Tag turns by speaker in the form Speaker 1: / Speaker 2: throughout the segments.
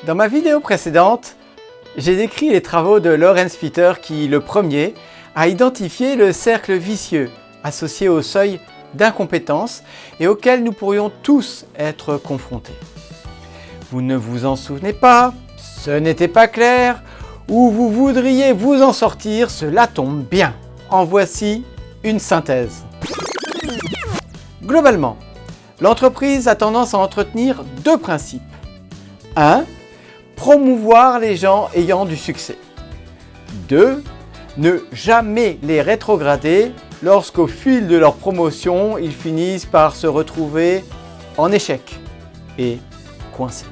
Speaker 1: Dans ma vidéo précédente, j'ai décrit les travaux de Lorenz Peter qui, le premier, a identifié le cercle vicieux associé au seuil d'incompétence et auquel nous pourrions tous être confrontés. Vous ne vous en souvenez pas, ce n'était pas clair, ou vous voudriez vous en sortir, cela tombe bien. En voici une synthèse. Globalement, l'entreprise a tendance à entretenir deux principes. 1. Promouvoir les gens ayant du succès. 2. Ne jamais les rétrograder lorsqu'au fil de leur promotion, ils finissent par se retrouver en échec et coincés.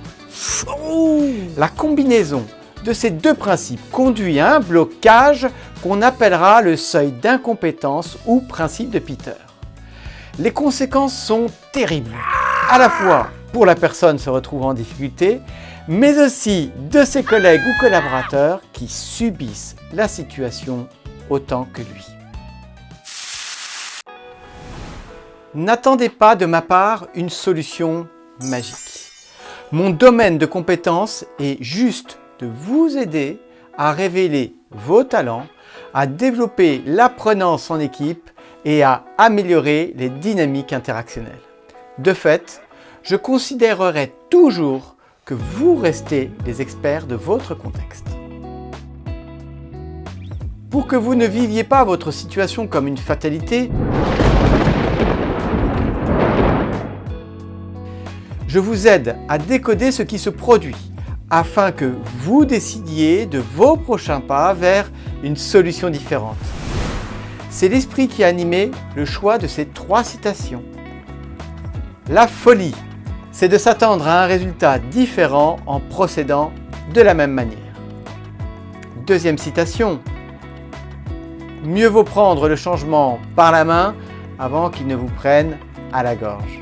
Speaker 1: La combinaison de ces deux principes conduit à un blocage qu'on appellera le seuil d'incompétence ou principe de Peter. Les conséquences sont terribles, à la fois pour la personne se retrouvant en difficulté, mais aussi de ses collègues ou collaborateurs qui subissent la situation autant que lui. N'attendez pas de ma part une solution magique. Mon domaine de compétence est juste de vous aider à révéler vos talents, à développer l'apprenance en équipe et à améliorer les dynamiques interactionnelles. De fait, je considérerai toujours que vous restez les experts de votre contexte. Pour que vous ne viviez pas votre situation comme une fatalité, je vous aide à décoder ce qui se produit afin que vous décidiez de vos prochains pas vers une solution différente. C'est l'esprit qui a animé le choix de ces 3 citations. La folie, c'est de s'attendre à un résultat différent en procédant de la même manière. Deuxième citation. Mieux vaut prendre le changement par la main avant qu'il ne vous prenne à la gorge.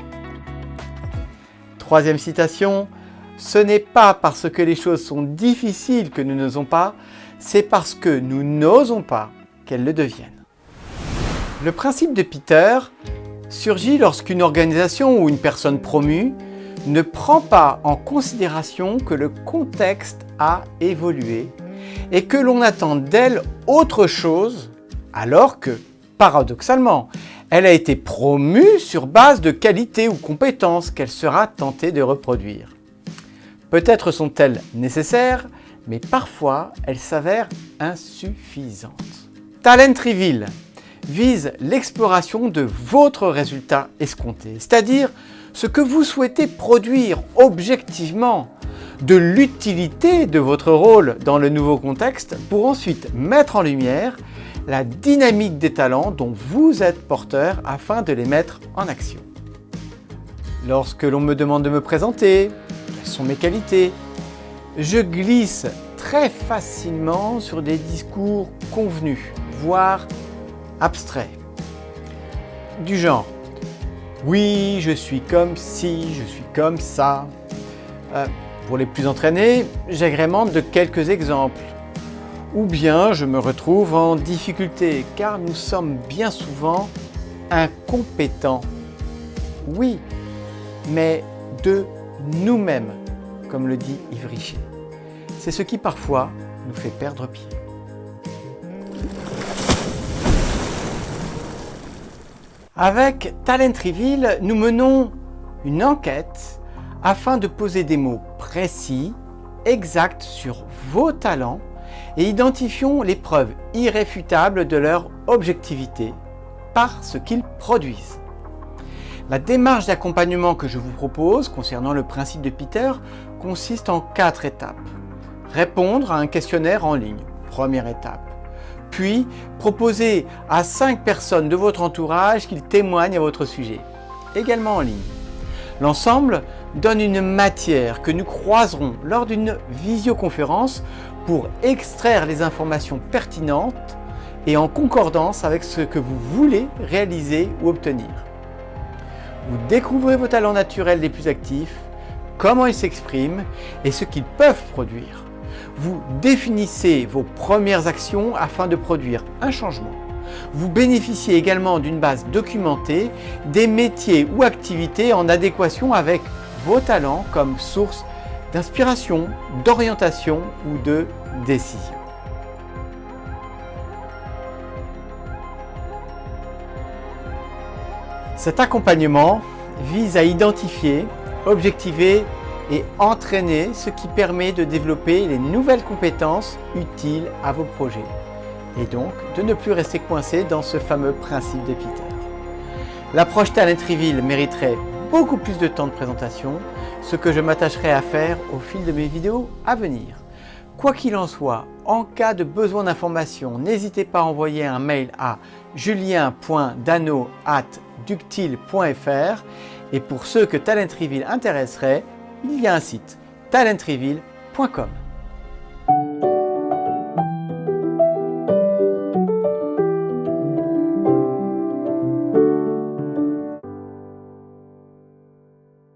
Speaker 1: Troisième citation. Ce n'est pas parce que les choses sont difficiles que nous n'osons pas, c'est parce que nous n'osons pas qu'elles le deviennent. Le principe de Peter surgit lorsqu'une organisation ou une personne promue ne prend pas en considération que le contexte a évolué et que l'on attend d'elle autre chose alors que, paradoxalement, elle a été promue sur base de qualités ou compétences qu'elle sera tentée de reproduire. Peut-être sont-elles nécessaires, mais parfois elles s'avèrent insuffisantes. Talent Reveal vise l'exploration de votre résultat escompté, c'est-à-dire ce que vous souhaitez produire objectivement, de l'utilité de votre rôle dans le nouveau contexte pour ensuite mettre en lumière la dynamique des talents dont vous êtes porteur afin de les mettre en action. Lorsque l'on me demande de me présenter, quelles sont mes qualités, je glisse très facilement sur des discours convenus, voire abstraits. Du genre « oui, je suis comme ci, je suis comme ça ». Pour les plus entraînés, j'agrémente de quelques exemples. Ou bien je me retrouve en difficulté, car nous sommes bien souvent incompétents. Oui, mais de nous-mêmes, comme le dit Yves Richer. C'est ce qui parfois nous fait perdre pied. Avec Talent Reveal, nous menons une enquête afin de poser des mots précis, exacts sur vos talents et identifions les preuves irréfutables de leur objectivité par ce qu'ils produisent. La démarche d'accompagnement que je vous propose concernant le principe de Peter consiste en 4 étapes. Répondre à un questionnaire en ligne, première étape. Puis, proposer à 5 personnes de votre entourage qu'ils témoignent à votre sujet, également en ligne. L'ensemble donne une matière que nous croiserons lors d'une visioconférence pour extraire les informations pertinentes et en concordance avec ce que vous voulez réaliser ou obtenir. Vous découvrez vos talents naturels les plus actifs, comment ils s'expriment et ce qu'ils peuvent produire. Vous définissez vos premières actions afin de produire un changement. Vous bénéficiez également d'une base documentée des métiers ou activités en adéquation avec vos talents comme source d'inspiration, d'orientation ou de décision. Cet accompagnement vise à identifier, objectiver et entraîner ce qui permet de développer les nouvelles compétences utiles à vos projets et donc de ne plus rester coincé dans ce fameux principe de Peter. L'approche Talent Reveal mériterait beaucoup plus de temps de présentation, ce que je m'attacherai à faire au fil de mes vidéos à venir. Quoi qu'il en soit, en cas de besoin d'informations, n'hésitez pas à envoyer un mail à julien.dano@ductile.fr et pour ceux que Talent Reveal intéresserait, il y a un site talentreveal.com.